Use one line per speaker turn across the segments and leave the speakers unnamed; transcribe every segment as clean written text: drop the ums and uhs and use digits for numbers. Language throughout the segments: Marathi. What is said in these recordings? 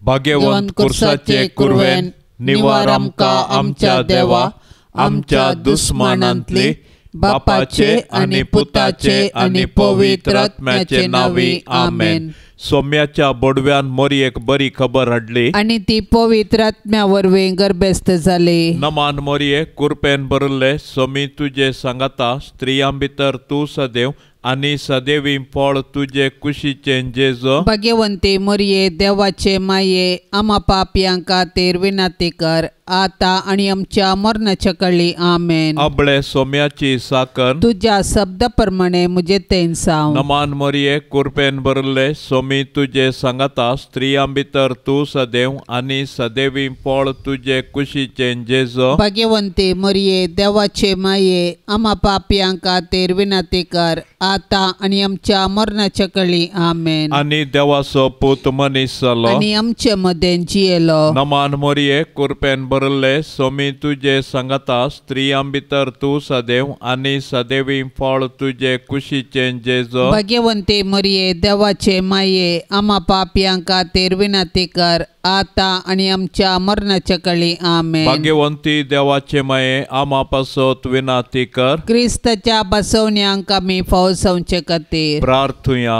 भाग्यवंत कुर्साचे कुरवेन निवार आमकां आमच्या देवा, आमच्या दुस्मानांतली, बापाचे आनी पुताचे आनी पवित्र आत्म्याचे नावी आमेन। सोम्याच्या बोडव्यान मोरयेक बरी खबर हाडली
आनी ती पवित्र आत्म्या वरवीं गर्भस्थ जाली।
नमान मोरये, कुरपेन बरले, सोमी तुजे सांगाता, स्त्रियां भितर तूं सदैव आनी सदैवी फळ तुजे कुशीचे जेजो।
भाग्यवंती मोरये, देवाचे माये, आम्हा पापयांक खातीर विनंती कर, आता आनी आमच्या मरणाच्या काळी आमेन।
अबळे सोम्याची साकन
तुझ्या शब्द प्रमाणे मुझे तेन साव।
नमान मोरये, कुरपेन बरले, सोमी तुजे सांगाता, स्त्रियां भितर तूं सदैव आनी सदैवी फळ तुजे कुशीचे जेजो।
भाग्यवंती मोरये, देवाचे माये, आम्हा पापयांक खातीर विनंती कर, आता आनी आमच्या मरणाच्या काळी आमेन।
आनी देवाचो पूत मनीस जालो
आनी आमचे मदें जियेलो।
नमान मोरये, कुरपेन बरले, सोमी तुजे सांगाता, स्त्रियां भितर तूं सदैव आनी सदैवी फळ तुजे कुशीचे जेजो।
भाग्यवंती मोरये, देवाचे माये, आम्हा पापयांक खातीर विनंती कर, आता आनी आमच्या मरणाच्या काळी आमेन।
भाग्यवंती देवाचे माये, आम्हा पासत विनंती कर,
क्रिस्ताच्या बसवण्यांक आमी फावसावचे खातीर
प्रार्थुया।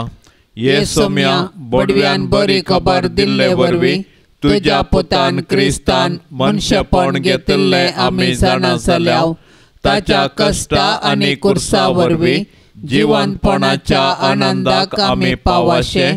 ये सोम्या, बडव्यान बरी खबर दिल्ले वरवीं तुझ्या पुतान क्रिस्तान मनशेपण घेतिल्ले आमी जाणा जाल्याव, ताच्या कश्टा आनी कुर्सा वरवीं जिवंतपणाच्या आनंदाक आमी पावाशे,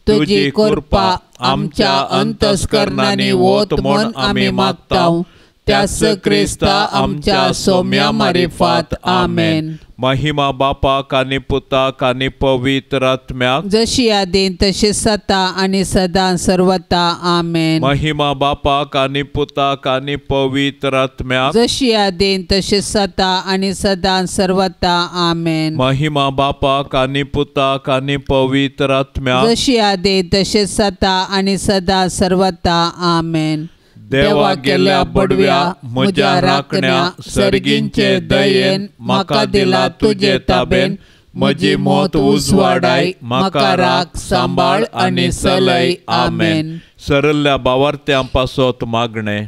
तुजी कृपा आमच्या अंतस्करणांनी वोत म्हूण आमी मागताव, त्यास क्रिस्ता आमच्या सोम्या मारिफात आमेन। महिमा बापाक आनी पुताक आनी पवित्र आत्म्याक,
जशी आदीं तशी सता आनी सदां सर्वता आमेन।
महिमा बापाक आनी पुताक आनी पवित्र आत्म्याक,
जशी आदीं तशी सता आनी सदां सर्वता आमेन।
महिमा बापाक आनी पुताक आनी पवित्र आत्म्याक,
जशी आदीं तशी सता आनी सदां सर्वता आमेन।
देवा गेल्या बडव्या म्हज्या राखण्या, सर्गींचे दयेन म्हाका दिला तुजे ताबेन, म्हजी मोत उजवाडाय, म्हाका राख, सांबाळ आनी चलय आमेन। सरल्ल्या भावार्थ्यां पासत मागणे,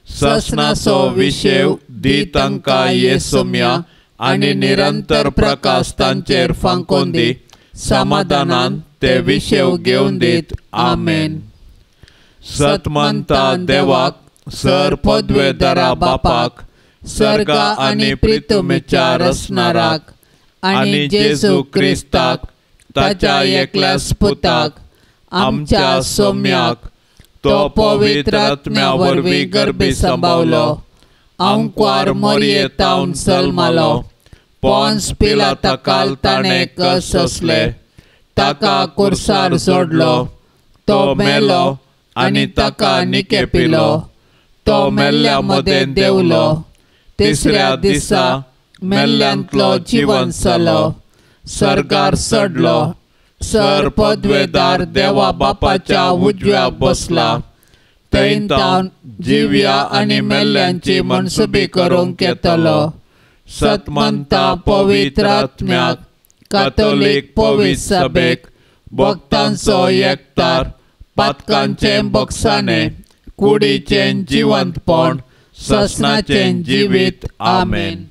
ससनाचो विशेव दी तांकां ये सोम्या, आनी निरंतर प्रकाश तांचेर फांकून दी, समाधानान ते विशेव घेवन दीत आमेन। सतमंता देवाक, सर पदवेदारा बापाक, सर्गा आनी पृथ्वीच्या रचणाराक, आनी जेजू क्रिस्ताक, ताच्या एकल्याच पुताक, आमच्या सोम्याक, तो पवित्र आत्म्या वरवीं गर्भी सांबावलो, अंकुर मोरयेतावन जल्मालो, पोंस पिलाताकाल ताणें कस सोंसले, ताका कुर्सार जोडलो, तो मेलो आनी ताका निके पिलो, तो मेल्ल्या मदें देवलो, तिसऱ्या दिसा मेल्ल्यांतलो जिवन जालो, सर्गार चडलो, सर पदवेदार देवा बापाच्या उजव्या बसला, थंय तावन जिव्या आनी मेल्ल्यांची मनसुबी करूंक येतलो। सतमंता पवित्र आत्म्याक, कातोलीक पवित्र सभेक, भक्तांचो एकठार, पातकांचे बक्षाने, कुडीचें जिवंतपण, ससनाचें जिवीत आमेन।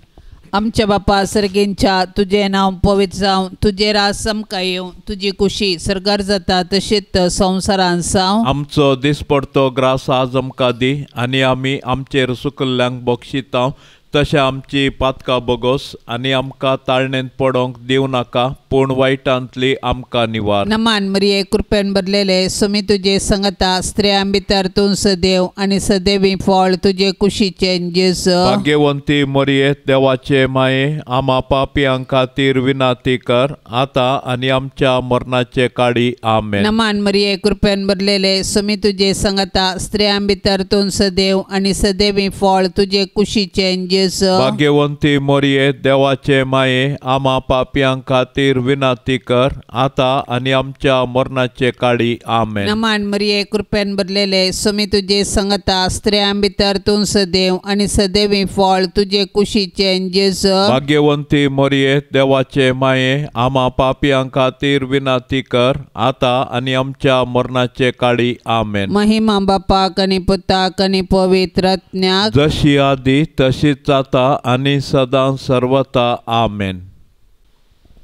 आमच्या बापा सर्गींच्या, तुझे नांव पवित्र जावं, तुझे राज आमकां येवं, तुजी खुशी सर्गार जाता तशीच संवसारांत जावं। आमचो दिसपडतो ग्रास आज आमकां दी, आनी आमी आमचेर सुकल्ल्यांक बक्षितांव, तशें आमची पातकां बोगोस, आनी आमकां ताळणेंत पडोंक दिवं नाका, पूण वायटांतली आमकां निवार।
नमान मरिये, कृपेन भरलेले, सोमी तुजे सांगता, स्त्रियां भितर तूं सदैव आनी सदैवी फळ तुजे कुशीचे जेजू।
भाग्यवंती मरिये, देवाचे माये, आम्हा पापयांक खातीर विनंती कर, आता आनी आमच्या मरणाचे काळी आमेन।
नमान मरिये, कृपेन भरलेले, सोमी तुजे सांगता, स्त्रियां भितर तूं सदैव आनी सदैवी फळ तुजे कुशीचे जेजू।
भाग्यवंती मरिये, देवाचे माये, आम्हा पापयांक खातीर विनंती कर आता आणि आमच्या मरणाचे काळी आमेन.
नमान मरिये कृपेन भरलेले स्वामी तुझे संगता स्त्रियां भितर तूं सदैव आणि सदैवी फळ तुझे कुशीचे जेजू.
भाग्यवंती मरिये देवाचे माये आम्हा पापियां खातीर विनंती कर आता आणि आमच्या मरणाचे काळी आमेन.
महिमा बापाक आणि पुताक आणि पवित्र आत्म्याक
जशी आधी तशीच आता आणि सदां सर्वता आमेन.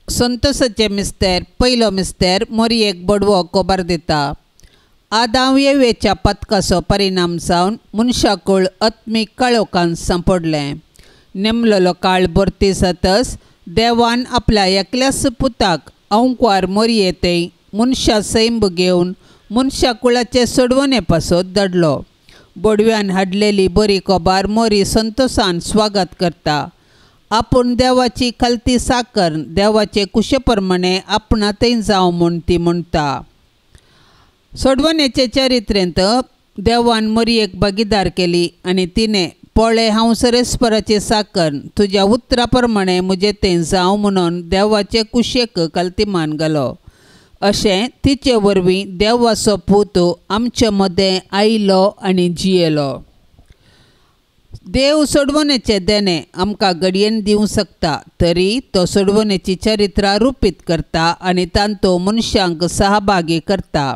संतोषाचे मिस्तेर पयलो मिस्तेर मरियेक बडवो कोबार दिता. आदाम येवेच्या पथकाचो परिणाम जावन मनशाकुळ आत्मीक काळोखान सांपडलें. नेमलेलो काळ भरती जातच देवान आपल्या एकल्याच पुताक अंकवार मरियेतय मनशा सैंब घेवन मनशा कुळाचे सोडवणे पासत धाडलो. बडव्यान हाडलेली बरी कोबार मोरी संतोषान स्वागत करता. आपूण देवाची खालती साकर देवाचे कुशे प्रमाणे आपणातय जावं म्हूण ती म्हणटा. सोडवण्याचे चरित्रेंत देवान मरियेक भागीदार केली आनी तिने पळय हांव सरेस्पराची साकर तुज्या उतरा प्रमाणे म्हजे तें जावं म्हणून देवाचे कुशेक खालतीमान घालो. अशें तिचे वरवीं देवाचो पूत आमचे मदें आयलो आनी जियेलो. देव सोडवण्याचे देणे आमकां घडयेन दिवंक शकता तरी तो सोडवण्याची चरित्रां रुपीत करता आनी तांतू मनशांक सहभागी करता.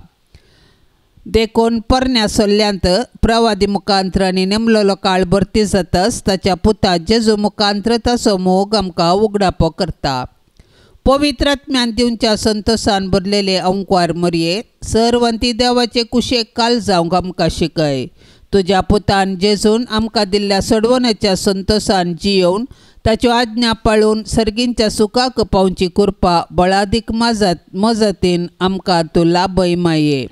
देखून परण्या सोल्ल्यांत प्रवादी मुखांतरांनी नेमलेलो काळ भरती जाताच ताच्या पुता जेजू मुखांतर ताचो मोग आमकां उगडापो करता. पवित्र आत्म्यान दिवच्या संतोषान भरलेले अंकवार मरिये सर्वंती देवाचे कुशेक काल जावंक आमकां शिकय. तुज्या पुतान जेजून आमकां दिल्ल्या सोडवण्याच्या संतोषान जियोवन ताच्यो आज्ञा पाळून सर्गींच्या सुखाक पावची कृपा बळादीक मजतीन आमकां तूं लाभय माये.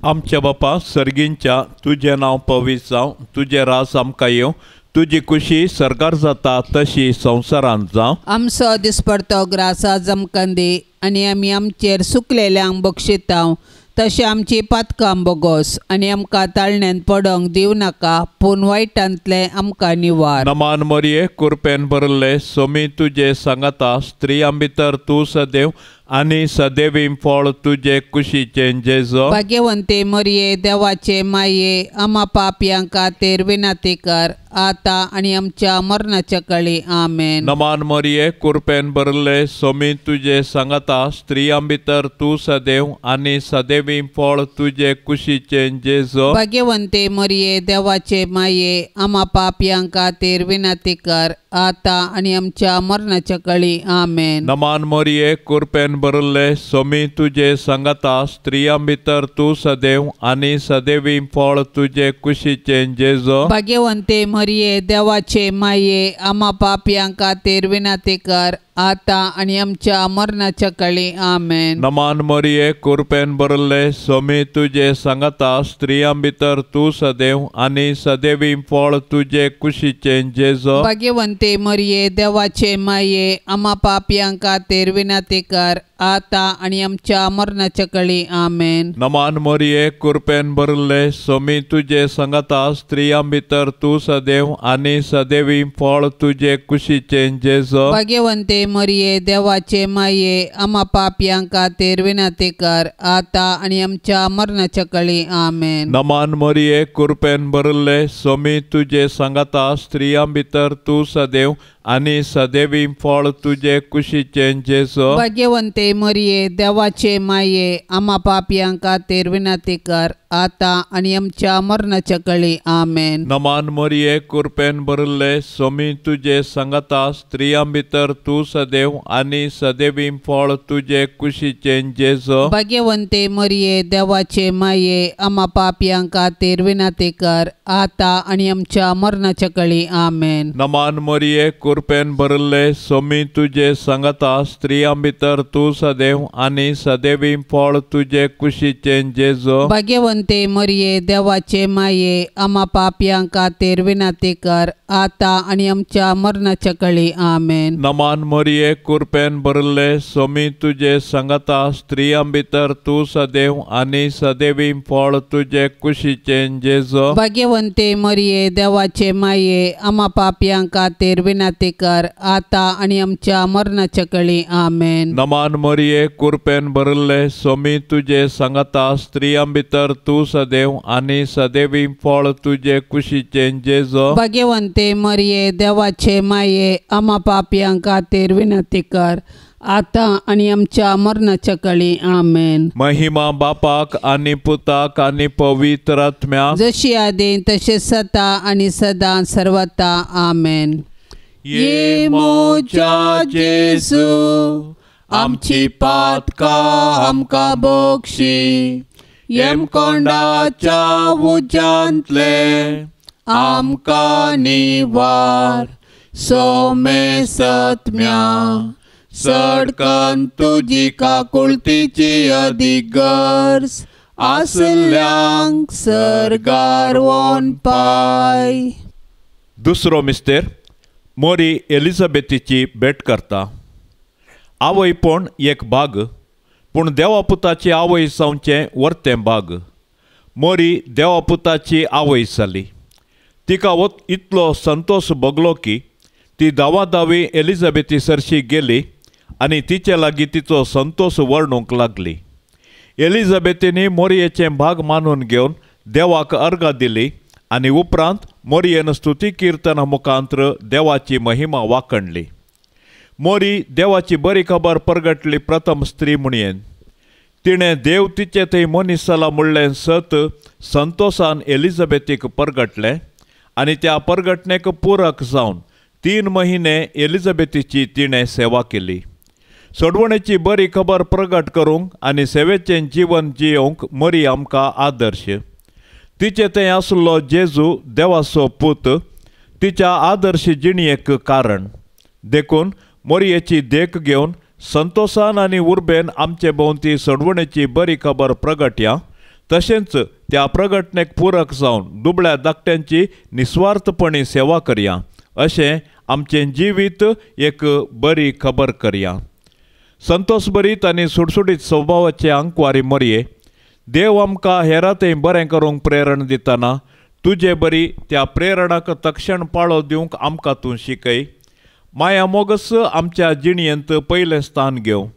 आमच्या बापा सर्गींच्या तुझे नाव पवित्र जावं तुझे रास आमकां येवं तुझी खुशी सरकार जाता तशी संवसारांत जावं.
आमचो दिसपडतो ग्रास आज आमकां दी आनी आमी आमचेर सुकलेल्यांक बक्षितांव तशें आमची पातकां बोगोस आनी आमकां ताळण्यांत पडोंक दिवं नाका पूण वायटांतले आमकां निवार.
नमान मरिये कृपेन भरले सोमी तुजे सांगता स्त्रियां भितर तूं सदैव आनी सदैवी फळ तुजे कुशीचे जेजू.
भाग्यवंते मरिये देवाचे माये आम्हा पापयां खातीर विनंती कर आता आनी आमच्या मरणाच्या काळी आमेन.
नमान मरिये कृपेन भरले सोमी तुजे सांगता स्त्रियां भितर तूं सदैव आनी सदैवी फळ तुजे कुशीचे जेजू.
भाग्यवंते मरिये देवाचे माये आम्हा पापयां खातीर विनंती कर आता आनी आमच्या मरणाच्या काळी आमेन.
नमान मरिये कृपेन भरले सोमी तुजे सांगता स्त्रियां भितर तूं सदैव आनी सदैवी फळ तुजे कुशीचे जेजू.
भाग्यवंते मरिये देवाचे माये आम्हा पापयां खातीर विनंती कर आता आनी आमच्या मरणाच्या काळी आमेन.
नमान मरिये कृपेन भरले सोमी तुजे सांगता स्त्रियां भितर तूं सदैव आनी सदैवी फळ तुजे कुशीचे जेजू.
भाग्यवंते मरिये देवाचे माये आम्हा पापयां खातीर विनंती कर आता आनी आमच्या मरणाच्या काळी आमेन.
नमान मरिये कृपेन भरले सोमी तुजे सांगता स्त्रियां भितर तूं सदैव आनी सदैवी फळ तुजे कुशीचे जेजू.
भाग्यवंते मरिये देवाचे माये आम्हा पापयां खातीर विनंती कर आता आनी आमच्या मरणाच्या काळी आमेन.
नमान मरिये कृपेन भरले सोमी तुजे सांगता स्त्रियां भितर तूं सदैव आनी सदैवी फळ तुजे कुशीचे जेजू.
भाग्यवंते मरिये देवाचे माये आम्हा पापयां खातीर विनंती कर आता आनी आमच्या मरणाच्या काळी आमेन.
नमान मरिये कृपेन भरले सोमी तुजे सांगता स्त्रियां भितर तूं सदैव आनी सदैवी फळ तुजे कुशीचे जेजू.
भाग्यवंते मरिये देवाचे माये आम्हा पापयां खातीर विनंती कर आता आनी आमच्या मरणाच्या काळी आमेन.
नमान मरिये कृपेन भरले सोमी तुजे सांगता स्त्रियां भितर तूं सदैव आनी सदैवी फळ तुजे कुशीचे जेजू.
भाग्यवंते भाग्यवंते मरिये देवाचे माये आम्हा पापियां खातीर विनंती कर आता आणि आमच्या मरणाच्या कळी आमेन.
नमान मरिये कृपेन भरले स्वामी तुझे संगता स्त्रियां भितर तू सदैव आणि सदैवी फळ तुझे कुशीचे जेजो.
भाग्यवंते मरिये देवाचे माये आम्हा पापियां खातीर विनंती कर आता आणि आमच्या मरणाच्या कळी आमेन.
नमान मरिये कृपेन भरले स्वामी तुझे संगता स्त्रियां भितर तू सदैव आणि सदैवी फळ तुझे कुशीचे जेजो.
भाग्यवंते मरिये देवाचे माये आम्हा पापियां खातीर विनंती कर आता आणि आमच्या मरणाच्या कळी आमेन.
महिमा बापाक आणि पुताक आणि पवित्र आत्म्याक
जशी आदी तसे सता आणि सदा सर्वता आमेन.
ये मोच्या जेजू आमची पातका आमका बोक्षी येम कोंडाच्या उजांतले आमका निवार सोमे सत्म्या सडकन तुझी काकुळतीची अधिगर्स आसल्यांक सरगार वोन पाय. दुसरो मिस्तेर मोरी एलिझाबेथीची भेट करता. आवयपण एक भाग पूण देवापुताची आवय जावचें वर्तें भाग. मोरी देवापुताची आवय जाली. तिका इतलो संतोष भोगलो की ती दावी एलिझाबेथी सरशी गेली आनी तिचे लागीं तिचो संतोष वर्णूंक लागली. एलिझाबेथीनी मोरयेचें भाग मानून घेवन देवाक अर्घा दिली आनी उपरांत मोरयेन स्तुती किर्तना मुखांत्र देवाची महिमा वाखणली. मोरी देवाची बरी खबर परगटली प्रथम स्त्री म्हणयेन. तिणें देव तिचे थंय मनीस जाला म्हणलें सत संतोषान एलिझाबेथीक परगटलें आनी त्या परगटणेक पुरक जावन 3 म्हयने एलिझाबेथीची तिणें सेवा केली. सोडवणेची बरी खबर प्रगट करूंक आनी सेवेचें जीवन जियोवंक मोरी आमकां आदर्श. तिचे थंय आसलो जेजू देवाचो पूत तिच्या आदर्श जिणयेक कारण. देखून मोरयेची देख घेवन संतोषान आनी उर्बेन आमचे भोंवती सोडवणेची बरी खबर प्रगटया. तशेंच त्या प्रगटणेक पूरक जावन दुबळ्या धाकट्यांची निस्वार्थपणी सेवा करया अशें आमचें जिवीत एक बरी खबर करया. संतोष भरीत आनी सुटसुटीत स्वभावाचे आंकवारी मोरये, देव आमकां हेरांतय बरें करूंक प्रेरण दितना तुजे बरी त्या प्रेरणाक तक्षण पाळो दिवंक आमकां तूं शिकय. माया मोगस आमच्या जिणयेंत पयलें स्थान घेवं.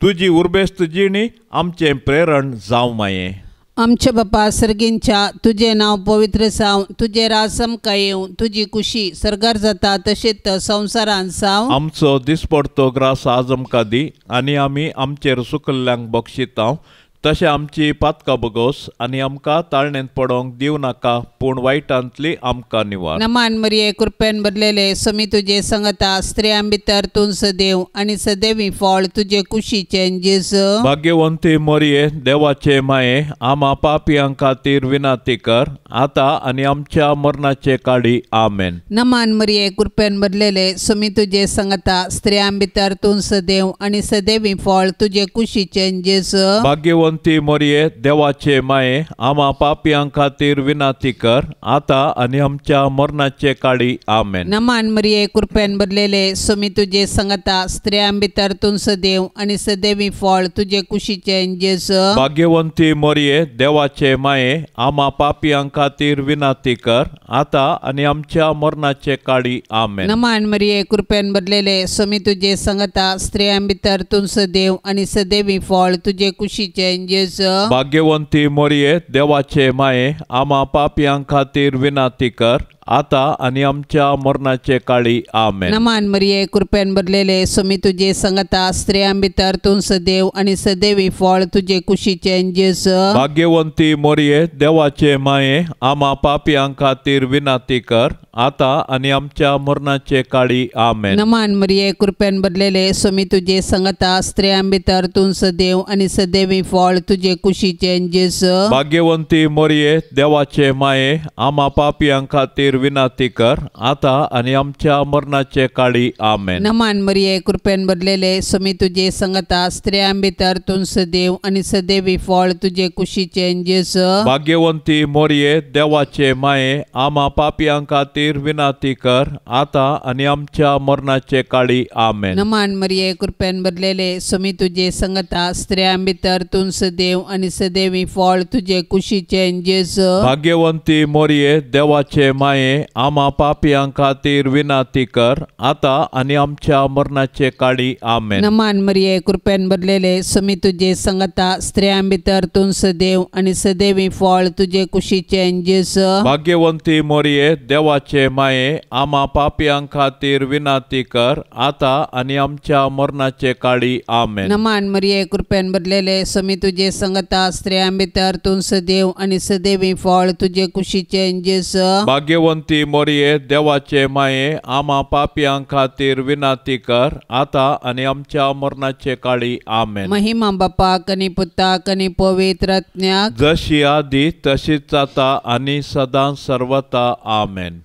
तुजी उर्बेस्त जिणी आमचें प्रेरण जावं माये.
आमचे बापा सर्गींच्या तुझे नाव पवित्र जावं, तुझे राज आमकां येवं, तुजी खुशी सरगार जाता तशेंच संवसारांत जावं.
आमचो दिसपडतो ग्रास आज आमकां दी आनी आमी आमचेर सुकल्ल्यांक बक्षितांव. तशें आमची पातकां बगोस आनी आमकां ताळणेंत पडोंक दिव नाका पूण वायटांतली आमकां निवार.
नमान मरिये कृपेन भरलेले स्वामी तुजे संगता स्त्रियां भितर तूं सदैव आनी सदैवी फळ तुजे कुशीचें जेजू.
भाग्यवंती मोरये देवाचे माये आम्हा पापियां खातीर विनंती कर आता आनी आमच्या मरणाचे काळी आमेन.
नमान मरिये कृपेन भरलेले स्वामी तुजे संगता स्त्रियां भितर तूं सदैव आनी सदैवी फळ तुजे कुशीचें जेजू.
भाग्यवंती मोरये देवाचे माये आम्हा पापियां खातीर विनंती कर आता आनी आमच्या मरणाचे काळी आमेन.
नमान मरिये कृपेन भरलेले स्वामी तुजे संगता स्त्रियां भितर तूं सदैव आनी सदैवी फळ तुजे कुशीचें जेजू.
भाग्यवंती मोरये देवाचे माये आम्हा पापियां खातीर विनंती कर आता आनी आमच्या मरणाचे काळी आमेन.
नमान मरिये कृपेन भरलेले स्वामी तुजे संगता स्त्रियां भितर तूं सदैव आनी सदैवी फळ तुजे कुशीचें जेजू.
भाग्यवंती मोरये देवाचे माये आम्हा पापियां खातीर विनंती कर आता आनी आमच्या मरणाचे काळी आमेन.
नमान मरिये कृपेन भरलेले स्वामी तुजे संगता स्त्रियां भितर तूं सदैव आनी सदैवी फळ तुजे कुशीचें जेजू.
भाग्यवंती मोरये देवाचे माये आम्हा पापियां खातीर विनंती कर आता आनी आमच्या मरणाचे काळी आमेन.
नमान मरिये कृपेन भरलेले स्वामी तुजे संगता स्त्रियां भितर तूं सदैव आनी सदैवी फळ तुजे कुशीचें जेजू.
भाग्यवंती मोरये देवाचे माये आम्हा पापियां खातीर खातीर विनंती कर, आता आणि आमच्या मरणाचे काळी आमेन.
नमान मरिये कृपेन भरलेले स्वामी तुझे संगता स्त्रियां भितर तूं सदैव आणि सदैवी फळ तुझे कुशीचे जेजू.
भाग्यवंती मोरये देवाचे माये, आम्हा पापियां खातीर विनंती कर, आता आणि आमच्या मरणाचे काळी आमेन.
नमान मरिये कृपेन भरलेले स्वामी तुझे संगता स्त्रियां भितर तूं सदैव आणि सदैवी फळ तुझे कुशीचे जेजू.
भाग्यवंती मोरये देवाचे माये, आम्हा पापियां खातीर विनंती कर, आता आणि आमच्या मरणाचे काळी आमेन.
नमान मरिये कृपेन भरलेले स्वामी तुझे संगता स्त्रियां भितर तूं सदैव आणि सदैवी फळ तुझे कुशीचे जेजू.
भाग्यवंती मोरये देवाचे माये, आम्हा पापियां खातीर विनंती कर, आता आणि आमच्या मरणाचे काळी आमेन.
नमान मरिये कृपेन भरलेले स्वामी तुझे संगता स्त्रियां भितर तूं सदैव आणि सदैवी फळ तुझे कुशीचे जेजू.
भाग्यवंती मोरये देवाचे माये, आम्हा पापियां खातीर विनंती कर, आता आणि आमच्या मरणाचे काळी आमेन.
महिमा बापाक आणि पुताक आणि पवित्र आत्म्याक,
जशी आधी तशीच आता आणि सदां सर्वता आमेन.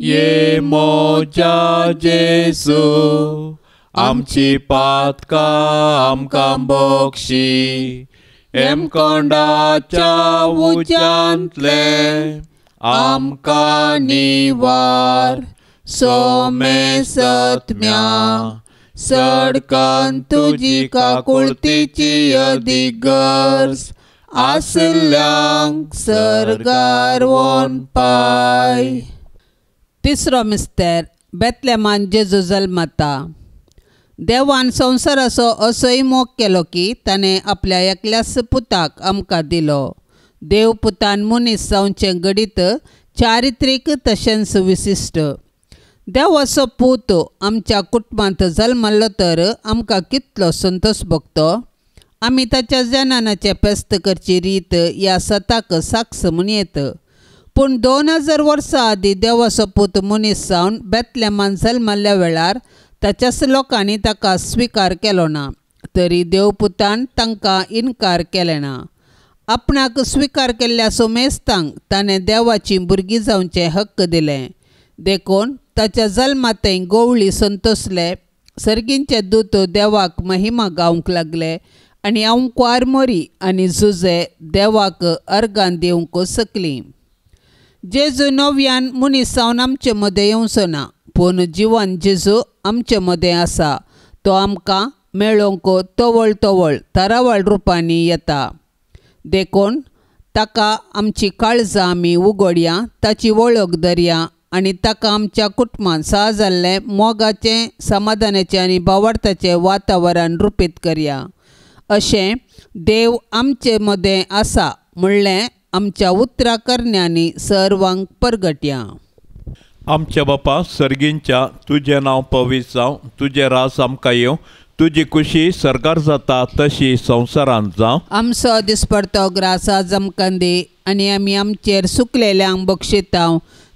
ये मोच्या जेजू, आमची पातकां आमकां बक्षी, हेमकोंडाच्या उज्यांतले आमकां निवार. सोमे सत्म्या सडकान तुजी काकुळतीची अधिगर्ज, आसल्यांक सर्गार वोन पाय.
तिसरो मिस्तेर बेतलेमान जेजू जल्मता. देवान संवसाराचो असोय मोग केलो की ताणें आपल्या एकल्याच पुताक आमकां दिलो. देव पुतान मनीस जावचें घडीत चारित्रीक तशेंच विशिश्ट. देवाचो पूत आमच्या कुटुंबांत जल्मलो तर आमकां कितलो संतोश भोगतो. आमी ताच्या जनानाचे फेस्त करची रीत ह्या सताक साक्ष म्हणयत. पूण 2000 वर्सां आदीं देवाचो पूत मनीस जावन बेतलेमान जल्मल्ल्या वेळार ताच्याच लोकांनी ताका स्विकार केलो ना, तरी देवपुतान तांकां इन्कार केलें ना. आपणाक स्विकार केल्ल्या सोमेस्तांक ताणें देवाची भुरगीं जावचें हक्क दिलें. देखून ताच्या जल्मातय गवळी संतोसले. सर्गींचे दूत देवाक महिमा गावंक लागले आनी आंवकार मोरी आनी झुजे देवाक अर्गां दिवंक सकलीं. जेजू नव्यान मनीस जावन आमचे मदें येवचो ना, पूण जिवन जेजू आमचे मदें आसा. तो आमकां मेळोवंक तवळ तवळ तरावळ रुपांनी येता. देखून ताका आमची काळजां आमी उगडया, ताची वळख धरया आनी ताका आमच्या कुटुंबांत जाल्लें मोगाचें, समाधानाचें आनी भावार्थाचें वातावरण रुपीत करया. अशें देव आमचे मदें आसा म्हणलें आमच्या उतरां करण्यांनी सर्वांक परगटया.
आमच्या बापा सर्गींच्या, तुझें नांव पवित्र जावं, तुजें रास आमकां येवं, तुजी खुशी सरकार जाता तशी संवसारांत जावं.
आमचो दिसपडतो ग्रास आज आमकां दी, आनी आमी आमचेर सुकलेल्यांक बक्षिता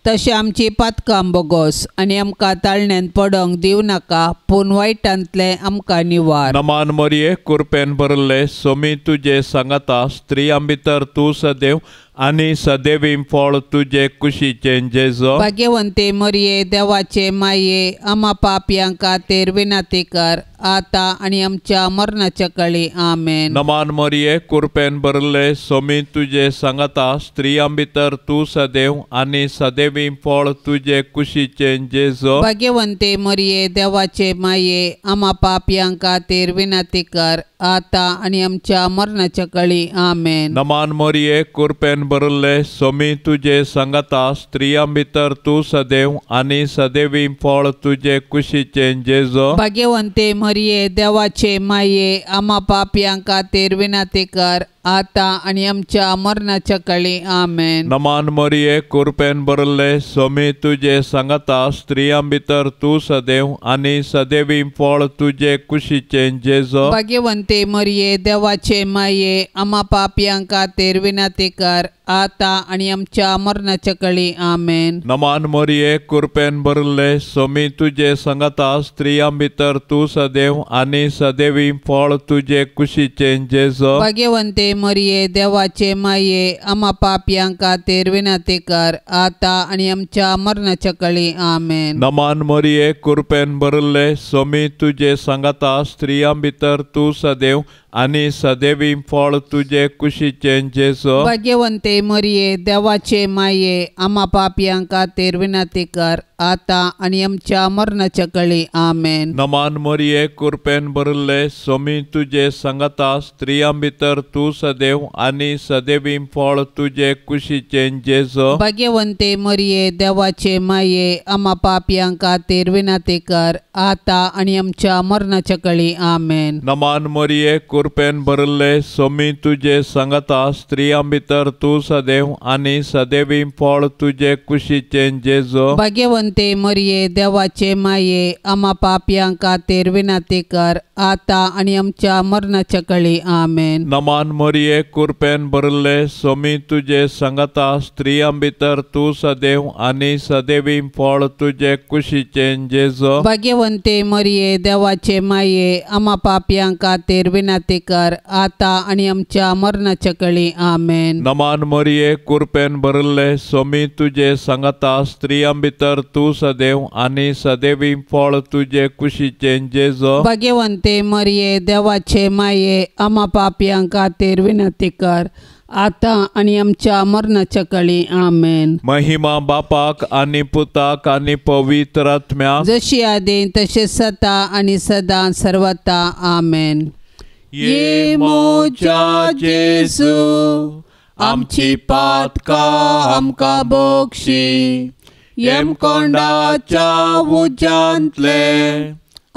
तशें आमची पातकां बोगोस, आनी आमकां ताळण्यांत पडोंक दिवं नाका, पूण वायटांतले आमकां निवार.
नमान मोरये कृपेन भरले स्वामी तुजे सांगता स्त्रियां भितर तूं सदैव आनी सदैवी फळ तुजे कुशीचें जेजू.
भाग्यवंते मरिये देवाचे माये, आम्हा पापयां खातीर विनंती कर, आता आनी आमच्या मरणाच्या काळी आमेन.
नमान मोरये कृपेन भरले स्वामी तुजे सांगता स्त्रियां भितर तूं सदैव आनी सदैवी फळ तुजे कुशीचें जेजू.
भाग्यवंते मरिये देवाचे माये, आम्हा पापयां खातीर विनंती कर, आता आनी आमच्या मरणाच्या काळी आमेन.
नमान मोरये कृपेन भरले स्वामी तुजे सांगता स्त्रियां भितर तूं सदैव आनी सदैवी फळ तुजे कुशीचें जेजू.
भाग्यवंते मरिये देवाचे माये, आम्हा पापयां खातीर विनंती कर, आता आनी आमच्या मरणाच्या काळी आमेन.
नमान मोरये कृपेन भरले स्वामी तुजे सांगता स्त्रियां भितर तूं सदैव आनी सदैवी फळ तुजे कुशीचें जेजू.
भाग्यवंते मरिये देवाचे माये, आम्हा पापयां खातीर विनंती कर, आता आणि आमच्या मरणाच्या काळी आमेन.
नमान मोरये कृपेन भरले सोमी तुझे संगता स्त्रियां भितर तू सदैव आणि सदैवी फळ तुझे कुशीचे जेजो.
भाग्यवंते मरिये देवाचे माये आम्हा पापयांक खातीर विनंती कर आता आणि आमच्या मरणाच्या काळी आमेन.
नमान मोरये कृपेन भरले सोमी तुझे संगता स्त्रियां भितर तू सदैव आणि सदैवी फळ तुझे कुशीचे जेजो.
भाग्यवंते मरिये देवाचे माये आम्हा पापयांक खातीर विनंती कर आता आणि आमच्या मरणाच्या काळी आमेन.
नमान मोरये कृपेन भरले सोमी तुझे संगता स्त्रियां भितर तू सदैव आणि सदैवी फळ तुझे कुशीचे जेजो.
भाग्यवंते मरिये देवाचे माये आम्हा पापयांक खातीर विनंती कर आता आणि आमच्या मरणाच्या काळी आमेन.
नमान मोरये कृपेन भरले सोमी तुझे संगता स्त्रियां भितर तू सदैव आणि सदैवी फळ तुझे कुशीचे जेजो.
भाग्यवंते मरिये देवाचे माये आम्हा पापयांक खातीर विनंती कर आता आणि आमच्या मरणाच्या काळी आमेन.
नमान मोरये कृपेन भरले सोमी तुझे संगता स्त्रियां भितर तू सदैव आणि सदैवी फळ तुझे कुशीचे जेजो.
भाग्यवंते मरिये देवाचे माये आम्हा पापयांक खातीर विनंती कर आता आणि आमच्या मरणाच्या काळी आमेन.
नमान मोरये कृपेन भरले सोमी तुझे संगता स्त्रियां भितर तू सदैव आणि सदैवी फळ तुझे कुशीचे जेजो.
भाग्यवंते मरिये देवाचे माये आम्हा पापयांक खातीर विनंती कर आता आणि आमच्या मरणाच्या काळी आमेन.
महिमा बापाक आणि पुताक आणि पवित्र आत्म्याक
जशी आदी तशेंच आता आणि सदां सर्वता आमेन.
ये मोच्या जेजू आमची पातकां आमकां बक्षी येमकोंडाच्या उज्यांतले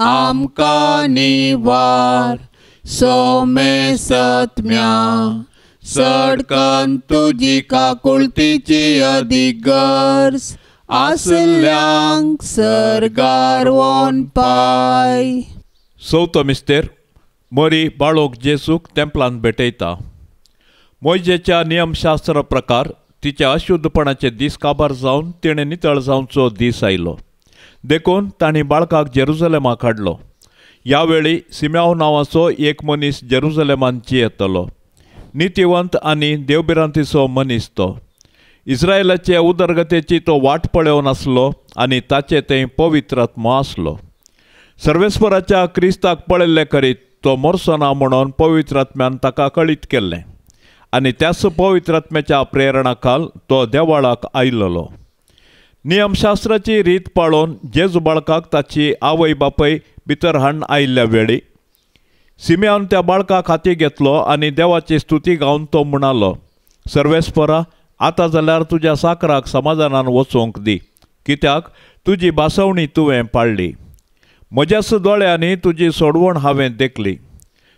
आमकां निवार सोमे सत्म्या सडकन तुजी काकुळतीची अदीक गरज आसल्यांक सरगार वोन पाय. चवथो मिस्तेर मोरी बाळोक जेसूक तेंपलांत भेटयता. मोयजेच्या नियमशास्त्र प्रकार तिच्या अशुद्धपणाचे दीस काबार जावन तिणें नितळ जावचो दीस आयलो देखून तांणी बाळकाक जेरुजलेमाक हाडलो. ह्या वेळी सिम्याव नांवाचो एक मनीस जेरुजलेमान येतलो. नितीवंत आनी देवबिरांतीचो मनीस तो. इस्रायेलाचे उदरगतेची तो वाट पळोव नासलो आनी ताचे थंय पवित्र आत्मो आसलो. सर्वेस्पराच्या क्रिस्ताक पळयल्ले करीत तो मोरसो ना म्हणून पवित्र आत्म्यान ताका कळीत केल्लें आनी त्याच पवित्र आत्म्याच्या प्रेरणा खाल तो देवाळाक आयिल्लो. नियमशास्त्राची रीत पाळोवन जेजू बाळकाक ताची आवय बापय भितर हाडून आयिल्ल्या वेळी सिम्यान त्या बाळकाक हाती घेतलो आनी देवाची स्तुती गावन तो म्हणालो, सर्वेस्परा आतां जाल्यार तुज्या साकराक समाधानान वचोंक दी, कित्याक तुजी बासवणी तुवें पाळ्ळी. म्हज्याच दोळ्यांनी तुजी सोडवण हांवें देखली.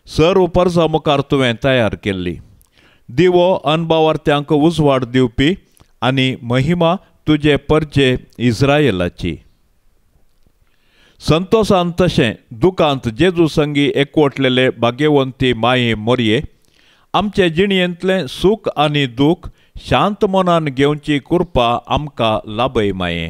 सर उपरसा मुखार तुवें तयार केल्ली. दिवो अनबावार्थ्यांक उजवाड दिवपी आनी महिमा तुजे परजे इस्रायेलाची. संतोशांत तशें दुखांत जेजू संगी एकवटलेले भाग्यवंती माये मोरये आमचे जिणयेंतलें सूख आनी दूख शांत मनान घेवची कृपा आमकां लाभय माये.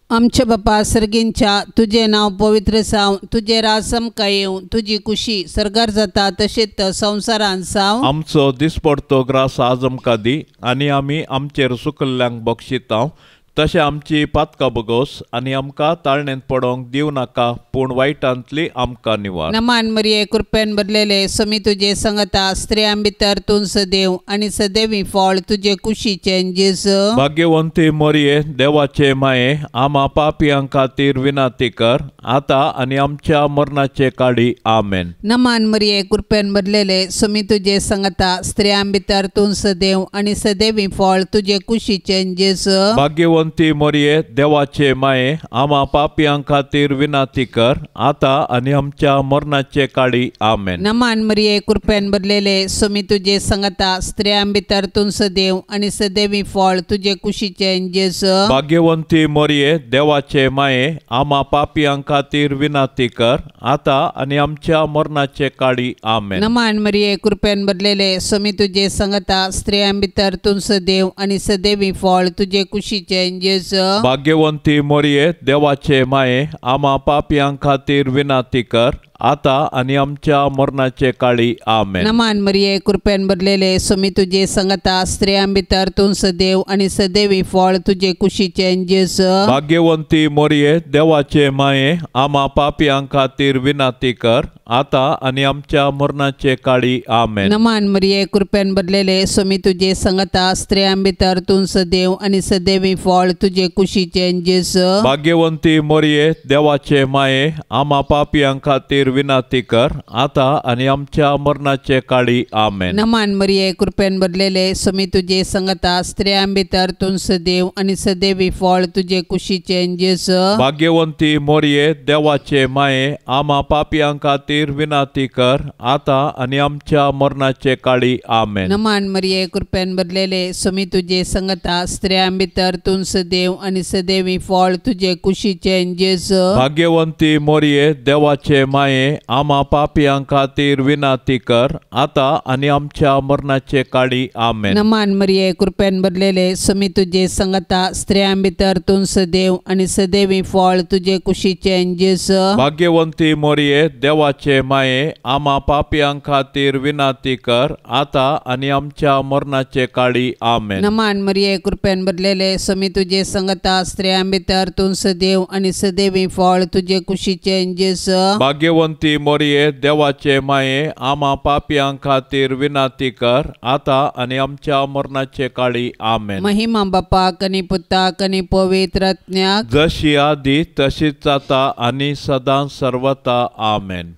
आमचे बापा सर्गींच्या तुझे नाव पवित्र जावं, तुझे राज आमकां येवं, तुजी कुशी सरगार जाता तशेंच संवसारांत जावं.
आमचो दिसपडतो ग्रास आज आमकां दी आनी आमी आमचेर सुकल्ल्यांक बक्षितांव तशें आमची पातकां बगोस आनी आमकां ताळणेंत पडोंक दिव नाका पूण वायटांतली आमकां निवार.
नमान मरिये कृपेन भरलेले समी तुजे संगता स्त्रियां भितर तूं सदैव आनी सदैवी फळ तुजे कुशीचे जेजू.
भाग्यवंती मोरये देवाचे माये आम्हा पापयांक खातीर विनंती कर आतां आनी आमच्या मरणाचे काळी आमेन.
नमान मरिये कृपेन भरलेले समी तुजे संगता स्त्रियां भितर तूं सदैव आनी सदैवी फळ तुजे कुशीचे जेजू.
भाग्यवंती भाग्यवंती मोरये देवाचे माये आम्हा पापियां खातीर विनाती कर आता आणि आमच्या मरणाचे काळी आमेन.
नमान मरिये कृपेन भरलेले स्वामी तुझे संगता स्त्रियां भितर तूं सदैव आणि सदैवी फळ तुझे कुशीचे जेजू.
भाग्यवंती मोरये देवाचे माये आम्हा पापियां खातीर विनाती कर आता आणि आमच्या मरणाचे काळी आमेन.
नमान मरिये कृपेन भरलेले स्वामी तुझे संगता स्त्रियां भितर तूं सदैव आणि सदैवी फळ तुझे कुशीचे जेजू.
भाग्यवंती मोरये देवाचे माये आम्हा पापियां खातीर विनाती कर आता आणि आमच्या मरणाचे काळी आमेन.
नमान मरिये कृपेन भरलेले स्वामी तुझे संगता स्त्रियां भितर तूं सदैव आणि सदैवी फळ तुझे कुशीचे जेजू.
भाग्यवंती मोरये देवाचे माये आम्हा पापियां खातीर विनाती कर आता आणि आमच्या मरणाचे काळी आमेन.
नमान मरिये कृपेन भरलेले स्वामी तुझे संगता स्त्रियां भितर तूं सदैव आणि सदैवी फळ तुझे कुशीचे जेजू.
भाग्यवंती मोरये देवाचे माये आम्हा पापियां खातीर विनाती कर आता आणि आमच्या मरणाचे काळी आमेन.
नमान मरिये कृपेन भरलेले स्वामी तुझे संगता स्त्रियां भितर तूं सदैव आणि सदैवी फळ तुझे कुशीचे जेजू.
भाग्यवंती मोरये देवाचे माये आम्हा पापियां खातीर विनाती कर आता आणि आमच्या मरणाचे काळी आमेन.
नमान मरिये कृपेन भरलेले स्वामी तुझे संगता स्त्रियां भितर तूं सदैव आणि सदैवी फळ तुझे कुशीचे जेजू.
भाग्यवंती मोरये देवाचे माये आम्हा पापियां खातीर विनाती कर आता आणि आमच्या मरणाचे काळी आमेन.
नमान मरिये कृपेन भरलेले स्वामी तुझे संगता स्त्रियां भितर तूं सदैव आणि सदैवी फळ तुझे कुशीचे जेजू.
भाग्यवंती मोरये देवाचे माये आम्हा पापियां खातीर विनाती कर आता आणि आमच्या मरणाचे काळी आमेन.
नमान मरिये कृपेन भरलेले स्वामी तुझे संगता स्त्रियां भितर तूं सदैव आणि सदैवी फळ तुझे कुशीचे जेजू.
भाग्यवंती मोरये देवाचे माये आम्हा पापियां खातीर विनाती कर आता आणि आमच्या मरणाचे काळी आमेन.
महिमा बापाक आणि पुताक आणि पवित्र आत्म्याक
जशी आधी तशीच आता आणि सदां सर्वता आमेन.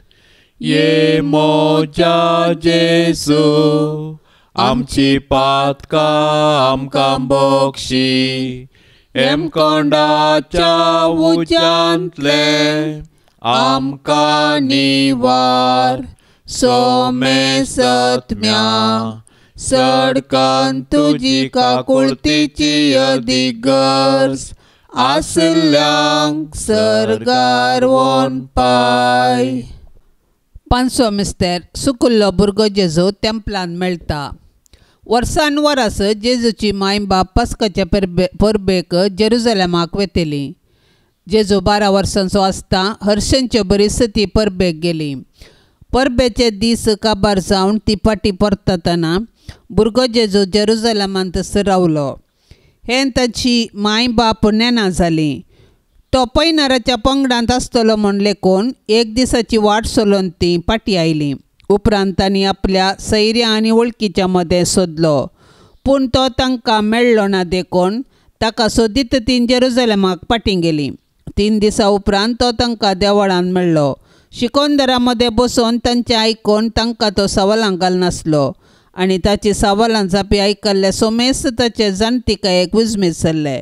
ये मोजा जेजू आमची पातका आमकां बोक्षी एमकोंडाच्या उज्यांतले आमकां निवार सोमे सत्म्या सडकान तुजी काकुळतीची अधिगर्ज आसल्यांक सरगार वोन पाय.
पांचवो मिस्तेर सुकुल्लो भुरगो जेजू तेंपलान मेळटा. वर्सान वरास जेजूची माय बाप पास्काच्या परबेक जेरुसलेमाक वेतेली. जेजू 12 वर्सांचो आसता हर्षांचे बरी सती परबेक गेली. परबेचे दीस काबार जावन ती फाटी परतना भुरगो जेजू जेरुसलेमांत रावलो. हें ताची माय बाप नेना जाली. तो पैनाराच्या पंगडांत आसतलो म्हूण लेखून एक दिसाची वाट चलोवन ती फाटी आयली. उपरांत तांणी आपल्या सैऱ्या आनी वळखीच्या मदें सोदलो पूण तो तांकां मेळ्ळो ना देखून ताका सोदीत ती जेरुसलेमाक फाटीं गेली. 3 दिसां उपरांत तो तांकां देवळान मेळ्ळो. शिकोंदरा मदें बसून तांचें आयकून तांकां तो सवालां घालनासलो आनी ताची सवालां जापी आयकल्ले सोमेस ताचे जाणटिकायेक विजमीत जाल्ले.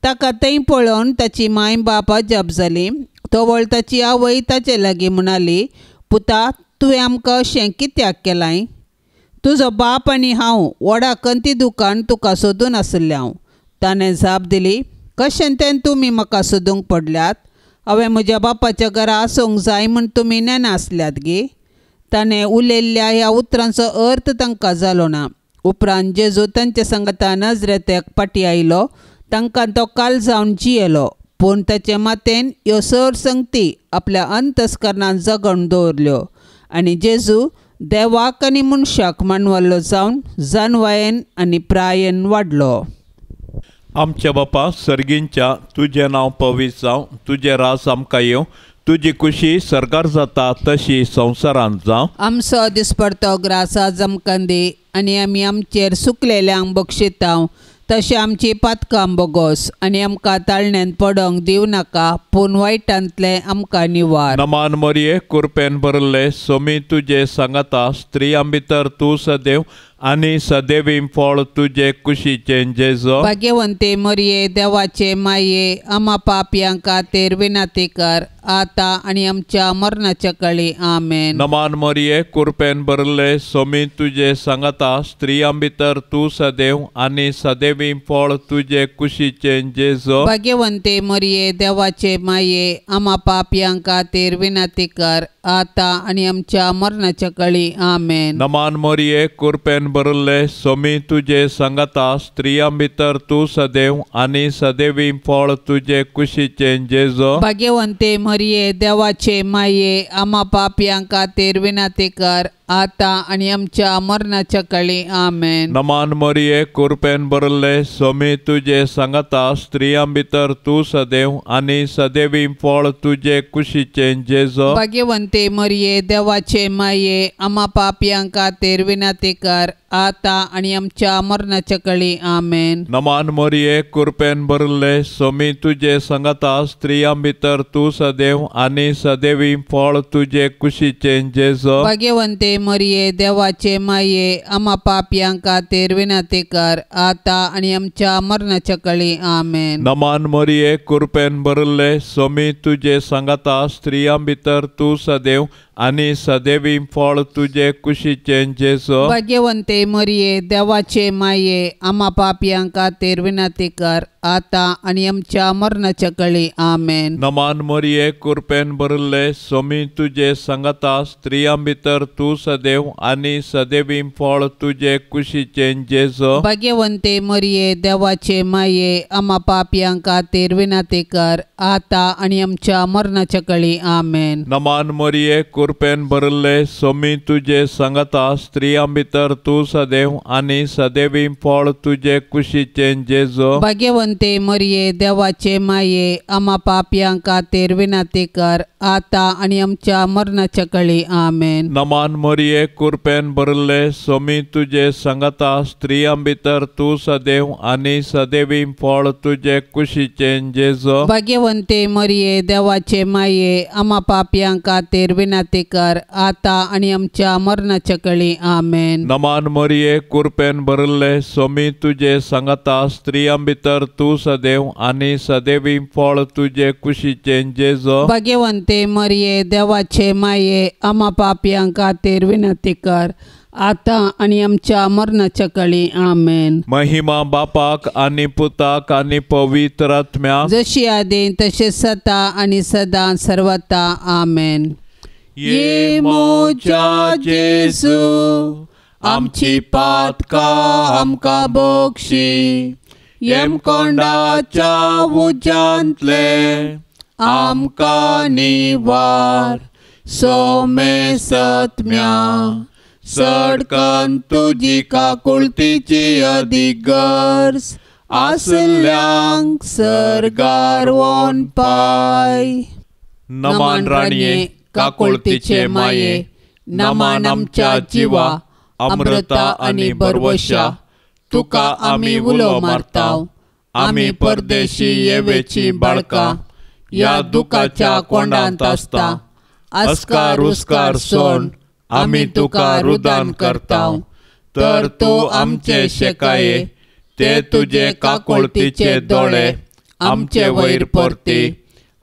ताका थंय पळोवन ताची माय बाप अजाप जाली. तोवळ ताची आवय ताचे लागीं म्हणाली, पुता तुवें आमकां अशें कित्याक केलां? तुजो बाप आनी हांव व्हडा कंती दुकान तुका सोदून आसले हांव. ताणें जाप दिली, कशें तें तुमी म्हाका सोदूंक पडल्यात? हांवें म्हज्या बापाच्या घरा आसूंक जाय म्हूण तुमी नेना आसल्यात गे. ताणें उलयल्ल्या ह्या उतरांचो अर्थ तांकां जालो ना. उपरांत जेजू तांचे सांगता नजरेतेक फाटी आयलो. तांकां तो काल जावन जियेलो पूण ताचे मातेन ह्यो सर संगती आपल्या अंतस्करणांत जगोवन दवरल्यो आनी जेजू देवाक आनी मनशाक मानवल्लो जावन जानवायेन आनी प्रायेन वाडलो.
आमच्या बापा सर्गींच्या तुजें नांव पवित्र जावं, तुजें रास आमकां येवं, तुजी खुशी सरकार जाता तशी संवसारांत जावं.
आमचो दिसपडतो ग्रास आज आमकां दी आनी आमी आमचेर सुकलेल्यांक बक्षिता तशें आमची पातकां बोगोस आनी आमकां ताळण्यांत पडोंक दिवं नाका पूण वायटांतले आमकां निवार.
नमान मोरये कृपेन भरले सोमी तुजे सांगता स्त्रियां भितर तूं सदैव आनी सदैवीं फळ तुजे कुशीचें जेजो.
भाग्यवंते मरिये देवाचे माये आम्हा पापयां खातीर विनंती कर आता आनी आमच्या मरणाच्या काळी आमेन.
नमान मरिये कृपेन भरले सोमी तुजे सांगता स्त्रियां भितर तूं सदैव आनी सदैवीं फळ तुजे कुशीचें जेजो.
भाग्यवंते मरिये देवाचे माये आम्हा पापयां खातीर विनंती कर आता आनी आमच्या मरणाच्या काळी आमेन.
नमान मरिये कृपेन भरले सोमी तुजे सांगता स्त्रियां भितर तूं सदैव आनी सदैवीं फळ तुजे कुशीचें जेजो.
भाग्यवंते मरिये देवाचे माये आम्हा पापयां खातीर विनंती कर आता आनी आमच्या मरणाच्या काळी आमेन.
नमान मरिये कृपेन भरले सोमी तुजे सांगता स्त्रियां भितर तूं सदैव आनी सदैवीं फळ तुजे कुशीचें जेजो.
भाग्यवंते मरिये देवाचे माये आम्हा पापयां खातीर विनंती कर आता आनी आमच्या मरणाच्या काळी आमेन.
नमान मरिये कृपेन भरले सोमी तुजे सांगता स्त्रियां भितर तूं सदैव आनी सदैवीं फळ तुजे कुशीचें जेजो.
भाग्यवंते मरिये देवाचे माये आम्हा पापयां खातीर विनंती कर आता आनी आमच्या मरणाच्या काळी आमेन.
नमान मरिये कृपेन भरले सोमी तुजे सांगता स्त्रियां भितर तूं सदैव आनी सदैवीं फळ तुजे कुशीचें जेजो.
भाग्यवंते मरिये देवाचे माये आम्हा पापयां खातीर विनंती कर आता आनी आमच्या मरणाच्या काळी आमेन.
नमान मरिये कृपेन भरले सोमी तुजे सांगता स्त्रियां भितर तूं सदैव आनी सदैवीं फळ तुजे कुशीचें जेजो.
भाग्यवंते मरिये देवाचे माये आम्हा पापयां खातीर विनंती कर आता आनी आमच्या मरणाच्या काळी आमेन.
नमान मरिये कृपेन भरले सोमी तुजे सांगता स्त्रियां भितर तूं सदैव आनी सदैवीं फळ तुजे कुशीचें जेजो.
भाग्यवंते मरिये देवाचे माये आम्हा पापयां खातीर विनंती कर आता आनी आमच्या मरणाच्या काळी आमेन.
नमान मरिये कृपेन भरले सोमी तुजे सांगता स्त्रियां भितर तूं सदैव आनी सदैवीं फळ तुजे कुशीचें जेजो.
भाग्यवंते मरिये देवाचे माये आम्हा पापयां खातीर विनंती कर आता आनी आमच्या मरणाच्या काळी आमेन.
नमान मरिये कृपेन भरले सोमी तुजे सांगता स्त्रियां भितर तूं सदैव आनी सदैवीं फळ तुजे कुशीचें जेजो.
भाग्यवंते मरिये देवाचे माये आम्हा पापयां खातीर विनंती कर आता आनी आमच्या मरणाच्या काळी आमेन.
महिमा बापाक आनी पुताक आनी पवित्र आत्म्याक
जशी आदी तशें सता आनी सदां सर्वता आमेन.
ये मोच्या जेजू आमची पातकां आमकां बक्षी. येमकोंडाच्या उज्यांतले आमकां निवार. सोमे सत्म्या सडकन तुजी काकुळतीची अदीक गरज आसल्यांक सरगार वोन पाय. नमान राणये काकुळतीचे माये नमान आमच्या जिवा अमृता आनी बरवशा तुका आमी उलो मारताव. आमी परदेशी येवेची बाळकां या दुखाच्या कोंडांत आसता. अस्कार उस्कार सोड आमी तुका रुदान करताव. तर तूं आमचे शेकाये ते तुजे काकुळतीचे दोळे आमचे वयर परती.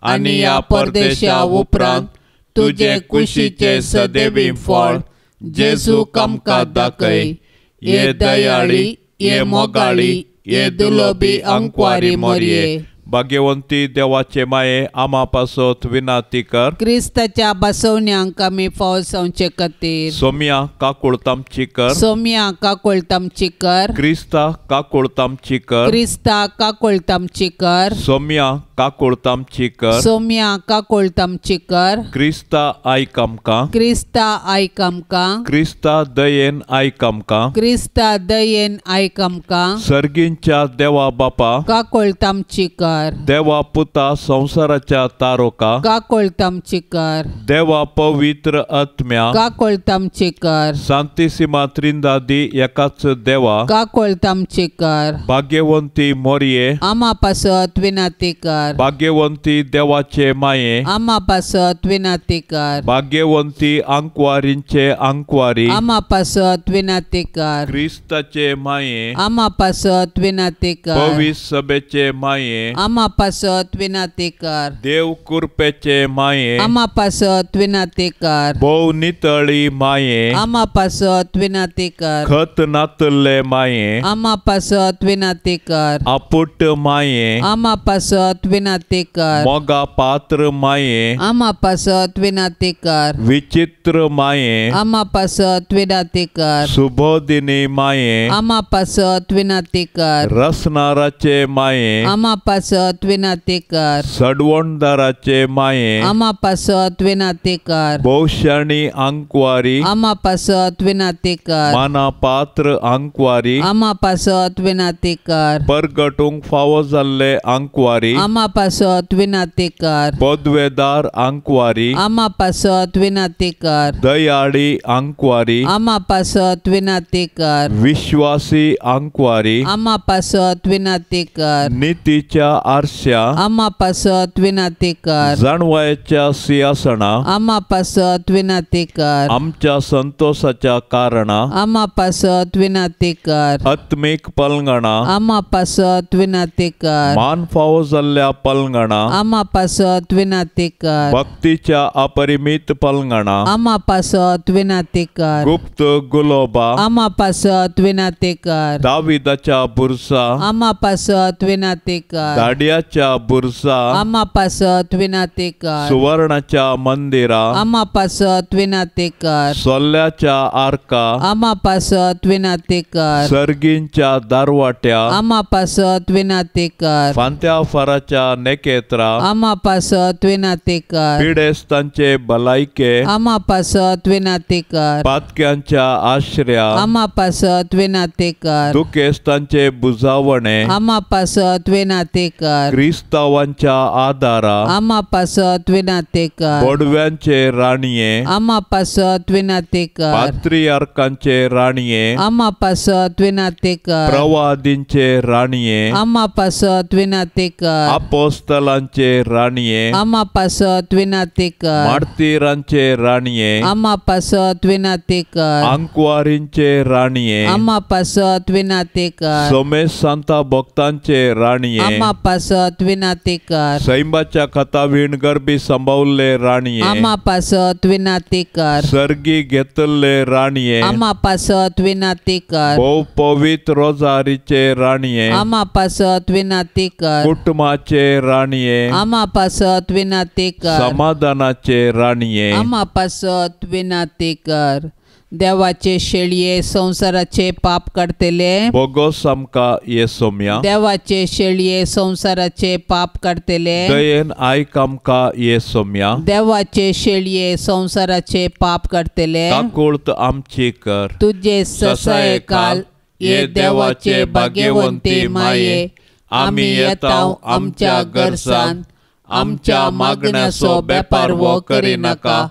आनी ह्या परदेशा उपरांत तुजे कुशीचे सदैवीं फळ जेजूक आमकां दाखय. ये दयाळी ये मोगाळी ये दुलोबी अंकवारी मोरये. भाग्यवंती देवाचे माये आम्हा पासत विनंती कर.
क्रिस्ताच्या बसवण्यांक आमी फावो जावचे खातीर
सोम्या काकुळतामची कर.
सोम्या काकुळतामची कर.
क्रिस्ता काकुळतामची कर.
क्रिस्ता काकुळतामची कर.
सोम्या काकुळतामची कर.
सोम्या काकुळतामची कर.
क्रिस्ता आयक आमकां.
क्रिस्ता आयक आमकां.
क्रिस्ता दयेन आयक आमकां.
क्रिस्ता दयेन आयक आमकां.
सर्गींच्या देवा बापा
काकुळतामची कर. चिकार
देवा पुता संसाराच्या तारोका
काकोळताम चिकार
देवा पवित्र आत्म्या
काकोळताम चिकार
शांतिसीमा त्रिंदादी एकाच देवा
काकोळताम चिकार
भाग्यवंती मोरये
आमा पासत विनातिकार
भाग्यवंती देवाचे माये
आमा पासत विनातिकार
भाग्यवंती अंकवारींचे अंकवारी
आमा पासत विनातिकार
ख्रिस्ताचे माये
आमा पासत विनातिकार
पवित्र सभेचे माये
आमा पासत विनातिकार
देव कृपेचे माये
आमा पासत विनातिकार
भोव नितळी माये
आमा पासत विनातिकार
खत नातले माये
आमा पासत विनातिकार
आपुट माये
आमा पासत विनातिकार
मोगा पात्र माये
आमा पासत विनातिकार
विचित्र माये
आमा पासत विनातिकार
सुबोधिनी माये
आमा पासत विनातिकार
रसनाराचे माये
आमा पासत विनातिकार
सडवणदाराचे माये
आमा पासत विनातिकार
भोवशाणी अंकवारी
आमा पासत विनातिकार
माना पात्र अंकवारी
आमा पासत विनातिकार
परगटूंक फावो जाल्ले अंकवारी
आमा पासत विनातिकार
पदवेदार अंकवारी
आमा पासत विनातिकार
दयाळी अंकवारी
आमा पासत विनातिकार
विश्वासी अंकवारी
आमा पासत विनातिकार
नीतीच्या आरश्या
आमा पासत विनातिकार
जाणवायच्या सिंहासना
आमा पासत विनातिकार
आमच्या संतोषाच्या कारणा
आमा पासत विनातिकार
आत्मिक पलंगणा
आमा पासत विनातिकार
मान फावो जाल्ल्या पलंगणा
आमा पासत विनातिकार
भक्तीच्या अपरिमित पलंगणा
आमा पासत विनातिकार
गुप्त गुलोबा
आमा पासत विनातिकार
दाविदाच्या बुरसा
आमा पासत विनातिकार
दाड्याच्या बुरसा
आमा पासत विनातिकार
सुवर्णाच्या मंदिरा
आमा पासत विनातिकार
सोल्ल्याच्या आर्का
आमा पासत विनातिकार
सर्गींच्या दारवाट्या
आमा पासत विनातिकार
फांत्या फराच्या नेकेत्रा
आमा पासत विनातिकार
पिडेस्तांचे भलायके
आमा पासत विनातिकार
पातक्यांच्या आश्रया
आमा पासत विनातिकार
दुखेस्तांचे बुजावणे
आमा पासत विनातिकार
क्रिस्तावांच्या आदारा
आमा पासत विनातिकार
बोडव्यांचे राणीये
आमा पासत विनातिकार
पात्रियार्कांचे राणीये
आमा पासत विनातिकार
प्रवादींचे राणीये
आमा पासत विनातिकार
अपोस्तलांचे राणीये
आमा पासत विनातिकार
मार्तिरांचे राणीये
आमा पासत विनातिकार
अंकवारींचे राणीये
आमा पासत विनातिकार
सोमेश सांता भक्तांचे राणीये
आमा पासत विनातिकार
सैंबाच्या खतावीण गरबी संभावले राणीये
आमा पासत विनातिकार
सर्गी घेतले राणीये
आमा पासत विनातिकार
भोव पवित्र रोजारीचे राणीये
आमा पासत विनातिकार
कुटुंबाचे राणीये
आमा पासत विनातिकार
समाधानाचे राणीये
आमा पासत विनातिकार देवाचे शेळये संसाराचे पाप काढतेले
बोगोस आमका येसोम्या
देवाचे शेळये संसाराचे पाप काढतेले
दयेन आयक आमका येसोम्या
देवाचे शेळये संसाराचे पाप काढतेले
काकुळत आमची कर
तुझे ससाय काल ये देवाचे भाग्यवंती माये आम्ही येताव आमच्या गरसान आमच्या मागण्याचो बेपार वो करी नाका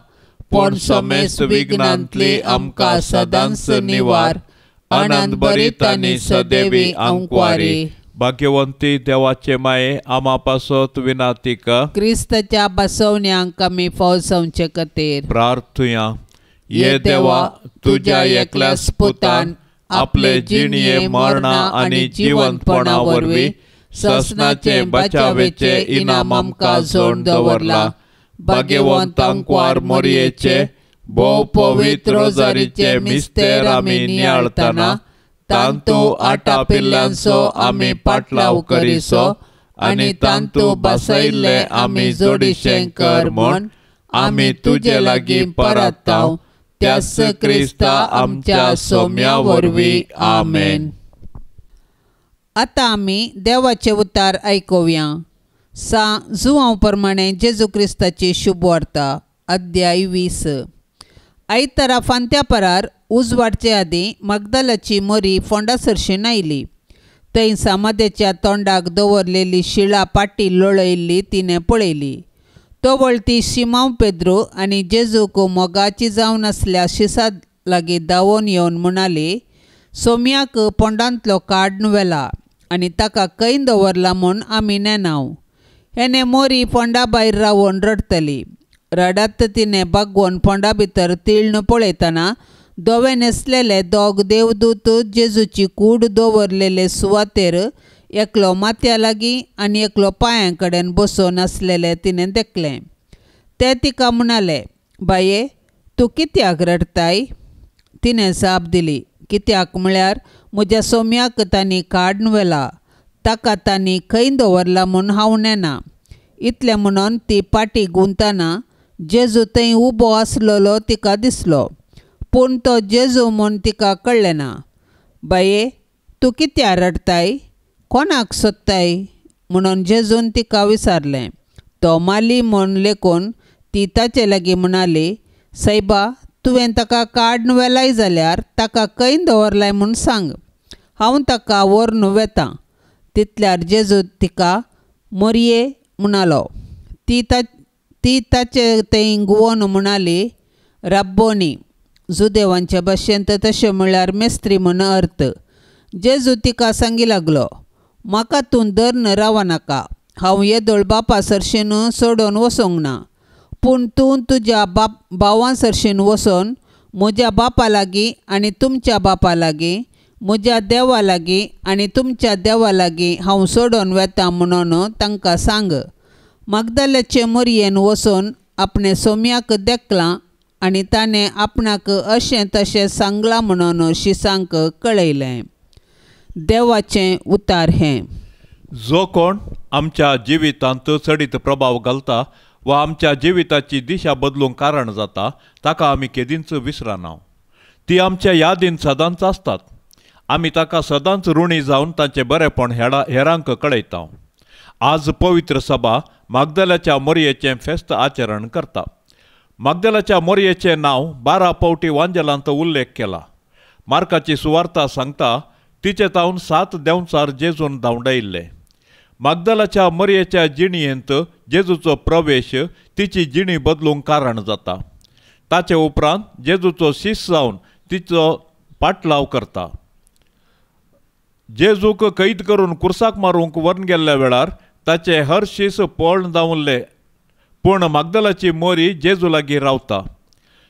पण समेस विघ्नांतली आमकां सदांच निवार आनंद बरीत आनी सदैवी अंकवारी
भाग्यवंती देवाचे माये आमा पासत विनाती का
क्रिस्ताच्या बसवण्यांक आमी फौसवचे खातीर
प्रार्थुया
ये देवा तुझ्या एकल्याच पुतान आपले जिणये मरणा आनी जिवंतपणा वरवीं ससनाचे बचावेचे इनाम आमकां जोड दवरला भाग्यवंत अंकवार मोरयेचे भोव पवित्र रोजारीचे मिस्तेर आमी नियाळतना तांतू आटा पिल्ल्यांचो आमी पाटलाव करिसो आनी तांतू बसयल्ले आमी जोडिशें कर म्हूण आमी तुजे लागीं परताव त्याच क्रिस्ता आमच्या सोम्या वरवीं आमेन. आतां आमी देवाचे उतार आयकुया. जुवांव प्रमाणे जेजू क्रिस्ताची शुभ वार्ता अध्याय 20. आयतारा फांत्या परार उजवाडचे आदीं मगदलाची मोरी फोंडा सरशीन आयली. थंय समाधेच्या तोंडाक दवरलेली शिळा पाटी लोळयल्ली तिणें पळयली. तो वळती शिमांव पेद्रू आनी जेजूक मोगाची जावन आसल्या शिसा लागीं धांवून येवन म्हणाली, सोम्याक पोंडांतलो काडून व्हेला आनी ताका खंय दवरला म्हूण आमी नेनाव. हेणे मोरी पोंडा भायर रावून रडतली. रडत तिणें बागोवन पोंडा भितर तिळण पळयतना धवे न्हेसलेले दोग देवदूत जेजूची कूड दवरलेले सुवातेर एकलो माथ्या लागीं आनी एकलो पांयां कडेन बसून आसलेले तिणें देखलें. ते तिका म्हणाले, बाये, तूं कित्याक रडताय? तिणें जाप दिली, कित्याक म्हळ्यार म्हज्या सोम्याक तांणी काडून व्हेला. ताका तांणी खंय दवरला म्हूण हांव नेना. इतलें म्हणून ती पाटी गुंतना जेजू थंय उबो आसलेलो तिका दिसलो, पूण तो जेजू म्हूण तिका कळ्ळें ना. बाये, तूं कित्याक रडताय? कोणाक सोदताय? म्हणून जेजून तिका विचारलें. तो माली म्हूण लेकून ती ताचे लागीं म्हणाली, सायबा, तुवें ताका काडून व्हेलाय जाल्यार ताका खंय दवरलाय म्हूण सांग, हांव ताका व्हरून वेतां. तितल्यार जेजू तिका मोरये म्हणालो. ती ताचे थंय घुंवोन म्हणाली, राब्बोनी, जुदेवांच्या भाशेंत तशें म्हळ्यार मेस्त्री म्हूण अर्थ. जेजू तिका सांगी लागलो, म्हाका तूं धरून रावनाका. हांव येदोळ बापा सरशीन सोडून वचोंक ना, पूण तूं तुज्या भावां सरशीन वचोन म्हज्या बापा लागीं आनी तुमच्या बापा लागीं, म्हज्या देवा लागीं आनी तुमच्या देवा लागीं हांव सोडून वेतां म्हणून तांकां सांग. मागदलेचे मोरयेन वचून आपणे सोम्याक देखलां आनी ताणें आपणाक अशें तशें सांगलां म्हणून शिसांक कळयलें. देवाचें उतार हें.
जो कोण आमच्या जिवितांत चडीत प्रभाव घालता वा आमच्या जिविताची दिशा बदलूंक कारण जाता ताका आमी केदींच विसरना. ती आमच्या यादीन सदांच आसतात. आमी ताका सदांच ऋणी जावन तांचें बरेपण हेरांक कळयता. आज पवित्र सभा मागदलाच्या मोरयेचें फेस्त आचरण करता. मागदलाच्या मोरयेचें नांव 12 फावटी वांजेलांत उल्लेख केला. मार्काची सुवार्ता सांगता तिचे तावन 7 देंवचार जेजून धांवडायिल्ले. मागदलाच्या मोरयेच्या जिणयेंत जेजूचो प्रवेश तिची जिणी बदलूंक कारण जाता. ताचे उपरांत जेजूचो शिश्य जावन तिचो पाटलाव करता. जेजूक कैद करून कुर्साक मारूंक व्हरून गेल्ल्या वेळार ताचे हर शिश्य पळण धांवले, पूण मागदलाची मोरी जेजू लागीं रावता.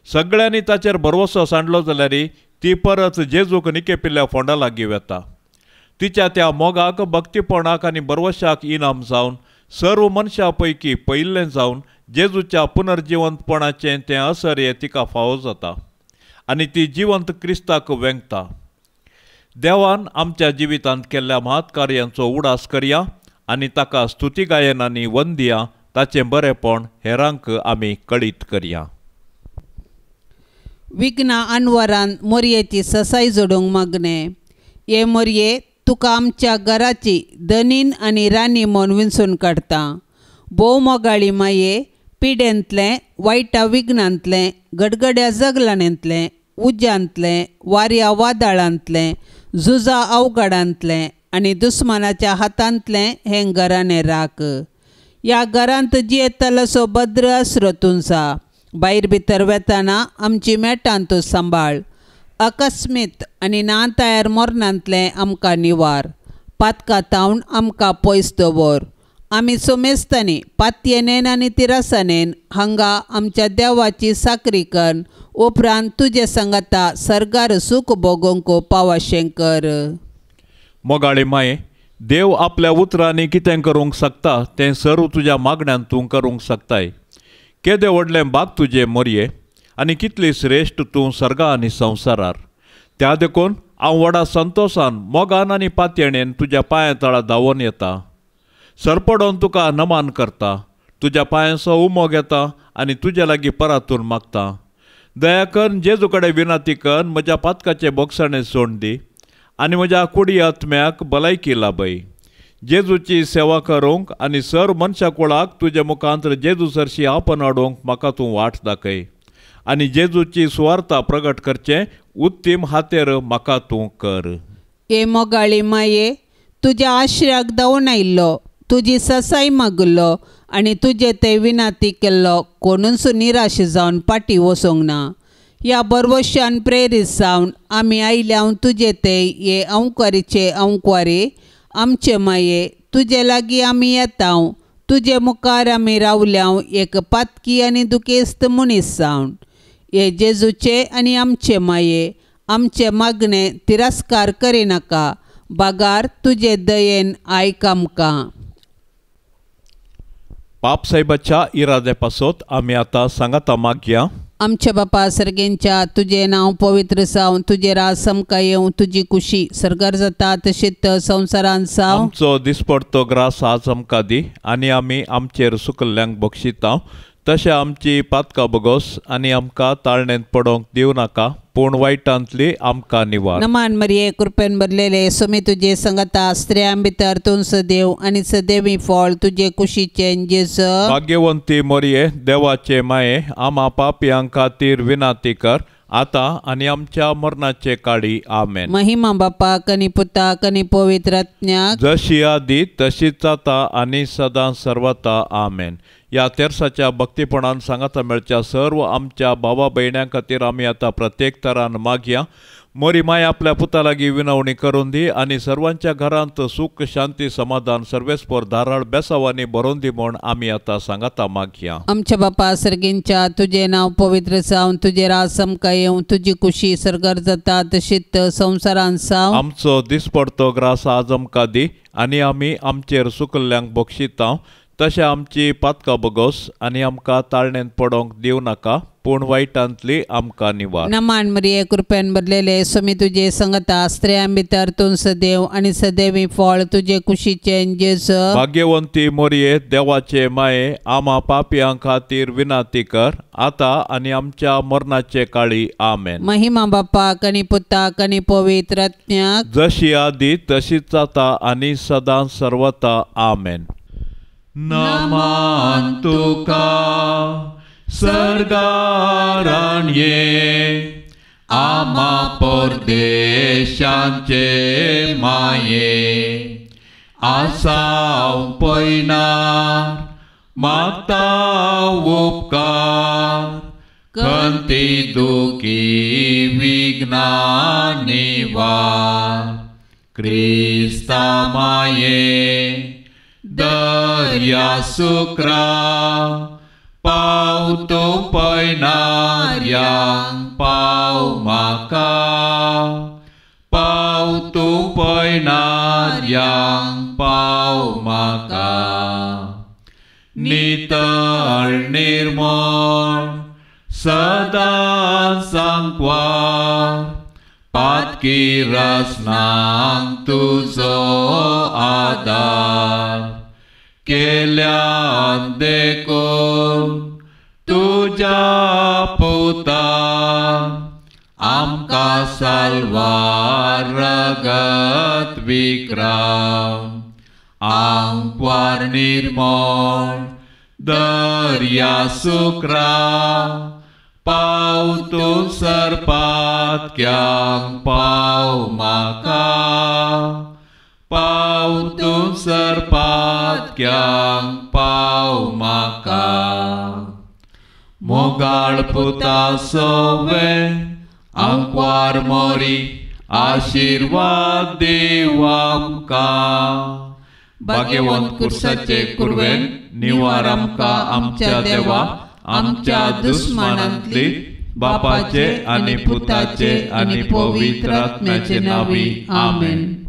सगळ्यांनी ताचेर भरवसो सांडलो जाल्यार ती परत जेजूक निकेपिल्ल्या फोंडा लागीं वेता. तिच्या त्या मोगाक, भक्तीपणाक आनी बरवशाक इनाम जावन सर्व मनशां पैकी पयिल्लें जावन जेजूच्या पुनर्जिवंतपणाचें तें असर हें तिका फावो जाता आनी ती जिवंत क्रिस्ताक वेंगता. देवान आमच्या जिवितांत केल्ल्या महत् कार्यांचो उडास करया आनी ताका स्तुती गायनांनी वंदया. ताचें बरेपण हेरांक आमी कळीत करया.
विघ्ना अनवरान मोरयेची ससाई जोडूंक मागणें. हे मोरये, तुका आमच्या घराची धनीन आनी राणी म्हूण विंचून काडटा. भोव मोगाळी माये, पिडेंतलें, वायटा विघ्नांतलें, गडगड्या जगलांतलें, उज्यांतलें, वाऱ्या वादळांतलें, झुजा अवघडांतलें आनी दुस्मानाच्या हातांतलें हें घराणें राख. ह्या घरांत जियेतलोसो भद्र आसरो तुमचा. भायर भितर वेताना आमची मेटां तूं सांबाळ. अकस्मीत आनी ना तयार मोरणांतलें आमकां निवार. पातकां तावन आमकां पयस दवर. आमी सोमेस्तानी पातयेनेन आनी तिरासानेन हांगा आमच्या देवाची साकरी कर. उपरांत तुजे सांगाता सर्गार सूख भोगोंक पावाशें कर.
मोगाळी माये, देव आपल्या उतरांनी कितें करूंक शकता तें सर्व तुज्या मागण्यांत तूं करूंक शकताय. केदें व्हडलें बाग तुजें मोरये आनी कितली श्रेश्ठ तूं सर्गा आनी संवसारार. त्या देखून हांव व्हडा संतोशान, मोगान आनी पातयेणेन तुज्या पांयां तळा धांवून येता. सरपडोन तुका नमान करता. तुज्या पांयांचो उमो घेता आनी तुजे लागीं परातून मागता. दया कर, जेजू कडेन विनंती कर, म्हज्या पातकाचे बोगसणें सोड दी आनी म्हज्या कुडी आत्म्याक भलायकी लाभय. जेजूची सेवा करूंक आनी सर्व मनशा कुळाक तुजे मुखांतर जेजू सरशी आपण हाडूंक म्हाका तूं वाट दाखय आनी जेजूची सुवार्ता प्रगट करचें उत्तीम हातेर म्हाका तूं कर.
हे मोगाळी माये, तुज्या आश्रयाक धांवून आयिल्लो, तुजी ससाय मागलो आनी तुजे ते विनाती केल्लो कोणूच निराश जावन फाटीं वचोंक ना. ह्या बरवशान प्रेरीत जावन आमी आयल्याव तुजे ते हे अंकारीचे अंकवारी आमचे माये तुजे लागीं आमी येताव. तुजे मुखार आमी रावल्याव एक पातकी आनी दुखेस्त मनीस जावन. हे जेजूचे आनी आमचे माये आमचे मागणे तिरस्कार करिनाका. बागार तुजे दयेन आयक आमकां.
पाप साहेबाच्या इरादे पासत आमी आतां सांगाता मागया.
आमच्या बापा सर्गेंच्या तुझे नाव पवित्र जावन तुझे राज आमकां येवं. तुजी खुशी सर्गार जाता तशीच संवसारांत जावं.
आमचो दिसपडतो ग्रास आज आमकां दी आनी आमी आमचेर सुकल्ल्यांक बक्षिता. तशें आमची पातकां बगोस आनी आमकां ताळणेंत पडोवंक दिवं नाका, पूण वायटांतली आमकां निवार.
नमान मरिये कृपेन भरलेले सोमी तुजे संगता स्त्रियां भितर तूं सदेव आनी सदेवी फळ तुजे कुशीचे जेजू.
भाग्यवंती मोरये देवाचे माये आमा पापयां खातीर विनाती कर आता आनी आमच्या मरणाचे काळी. आमेन.
महिमा बापाक आनी पुताक आनी पवित्र आत्म्याक
जशी आदी तशीच आता आनी सदां सर्वता. आमेन. या तेरसाच्या भक्तीपणान सांगाता मेळच्या सर्व आमच्या भावा भयण्यां खातीर आमी आतां प्रत्येक तरान मागया. मोरी माय आपल्या पुता लागीं विनवणी करून दी आनी सर्वांच्या घरांत सुख शांती समाधान सर्वेस्पर धाराळ बेसावांनी भरोवन दी म्हूण आमी आतां सांगाता मागया.
आमच्या बापा सर्गेंच्या तुझे नाव पवित्र जावन तुझे राज आमकां येवं. तुजी खुशी सर्गार जाता तशीच संवसारांत जावं.
आमचो दिसपडतो ग्रास आज आमकां दी आनी आमी आमचेर सुकल्ल्यांक बक्षिता. तशें आमची पातकां बगोस आनी आमकां ताळणेंत पडोवंक दिवं नाका, पूण वायटांतली आमकां निवार.
नमान मरिये कृपेन भरलेले सोमी तुजे संगता स्त्रियां भितर तूं सदेव आनी सदेवी फळ तुजे कुशीचे जेजू.
भाग्यवंती मोरये देवाचे माये आमा पापयां खातीर विनाती कर आता आनी आमच्या मरणाचे काळी. आमेन.
महिमा बापाक आनी पुताक आनी पवित्र आत्म्याक
जशी आदी तशीच आता आनी सदां सर्वता. आमेन. नमान तुका सर्गारान ये आमा परदेशांचे माये. आसाव पयनार मागता उपकार खंती दुखी विघ्नां निवार. क्रिस्ता माये दर्या सुक्रा पाव तो पयनार्यांक पाव म्हाका. पाव तो पयनार्यांक पाव म्हाका. नितळ निर्मळ सदां सांकवार पातकी रसनांक तुजो आदार. केल्यान देखून तुज्या पुतान आमकां साल्वार रगत विक्रम. आंकवार निर्मळ दर्या सुक्रा पाव तूं सरपातक्यांक पाव म्हाका. पाव तूं सरपातक्यांक पाव म्हाका. मोगाळ पुता सोवे आंकवार मोरी आशिर्वाद देव आमकां. भाग्यवंत कुर्साचे कुरवेन निवार आमकां आमच्या देवा. आमच्या दुस्मानांतली बापाचे आनी पुताचे आनी पवित्र आत्म्याचे नांवी. आमेन.